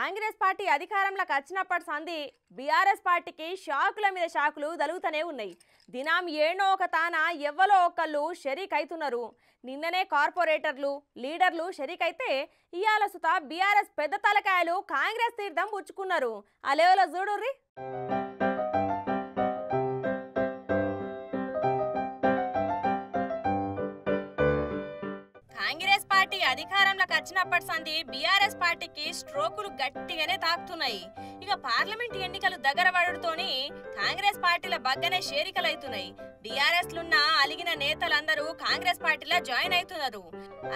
Congress party అధికారంలోకి వచ్చినప్పటి సంది బీఆర్ఎస్ పార్టీకి షాకుల మీద షాకులు దలుగుతూనే ఉన్నాయి. దినం ఏనో ఒక తాన ఎవ్వలో ఒకళ్ళు షరీక్ అవుతున్నారు. నిన్ననే కార్పొరేటర్లు లీడర్లు షరీక్ అయితే ఇయాల సుత బీఆర్ఎస్ పెద్ద తలకాయలు కాంగ్రెస్ తీర్థం పుచ్చుకున్నారు. ఆ లెవెల్లో చూడుర్రి. కాంగ్రెస్ పార్టీ అధికారంలోకి వచ్చినప్పటి సంది బీఆర్ఎస్ పార్టీకి స్ట్రోకులు గట్టిగానే తాకుతున్నాయి. ఇక పార్లమెంట్ ఎన్నికలు దగ్గర పడటతోని కాంగ్రెస్ పార్టీల బగ్గనే షేరికలైతున్నాయి. బీఆర్ఎస్ లున్న అలిగిన నేతలందరూ కాంగ్రెస్ పార్టీలో జాయిన్ అవుతున్నారు.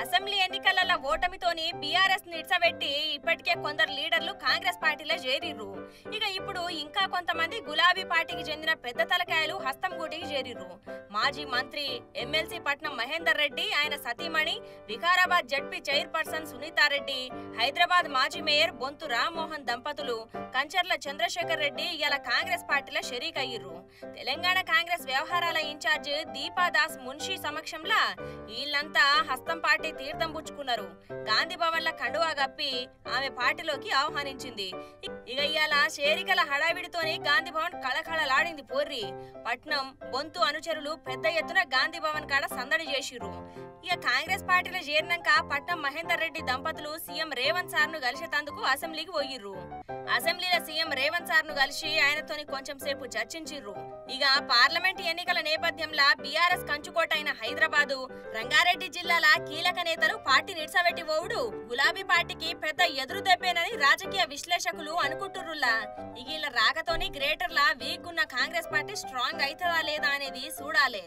అసెంబ్లీ ఎన్నికల ఓటమితోని బీఆర్ఎస్ నిడ్చబెట్టి ఇప్పటికే కొందరు లీడర్లు కాంగ్రెస్ పార్టీలో చేరిర్రు. ఇక ఇప్పుడు ఇంకా కొంతమంది గులాబీ పార్టీకి చెందిన పెద్ద తలకాయలు హస్తం గూటికి చేరిర్రు. మాజీ మంత్రి ఎమ్మెల్సీ పట్నం మహేందర్ రెడ్డి, ఆయన సతీమణి వికారాబాద్ జడ్పీ చైర్పర్సన్ సునీతారెడ్డి, హైదరాబాద్ మాజీ మేయర్ బొంతు రామ్మోహన్ దంపతులు, కంచర్ల చంద్రశేఖర్ రెడ్డి ఇలా కాంగ్రెస్ పార్టీలో షరీక్ అయ్యిర్రు. తెలంగాణ కాంగ్రెస్ వ్యవహారాల ఇన్ఛార్జ్ దీపాదాస్ మున్షి సమక్షంలో వీళ్ళంతా హస్తం పార్టీ తీర్థం పుచ్చుకున్నారు. గాంధీ భవన్ ల కండువా గప్పి ఆమె పార్టీలోకి ఆహ్వానించింది. ఇక ఇయాల షేరికల హడావిడితోని గాంధీ భవన్ కళకళలాడింది. పోర్రి పట్నం బొంతు అనుచరులు పెద్ద ఎత్తున గాంధీ భవన్ కాడ సందడి చేసిర్రు. ఇక కాంగ్రెస్ పార్టీలో చేరినాక పట్నం మహేందర్ రెడ్డి దంపతులు సీఎం రేవంత్ సార్ ను కలిసేందుకు అసెంబ్లీకి పోయిర్రు. అసెంబ్లీలో సీఎం రేవంత్ సార్ ను కలిసి ఆయనతోని కొంచెం సేపు చర్చించిర్రు. ఇక పార్లమెంట్ ఎన్నికల నేపథ్యంలో బీఆర్ఎస్ కంచుకోట అయిన హైదరాబాదు, రంగారెడ్డి జిల్లాల కీలక నేతలు పార్టీ నిడ్సబెట్టి పోవుడు గులాబీ పార్టీకి పెద్ద ఎదురు దెబ్బేనని రాజకీయ విశ్లేషకులు అనుకుంటుర్రులా. ఇక ఇలా రాకతోని గ్రేటర్లా వీక్ ఉన్న కాంగ్రెస్ పార్టీ స్ట్రాంగ్ అవుతుందా లేదా అనేది చూడాలి.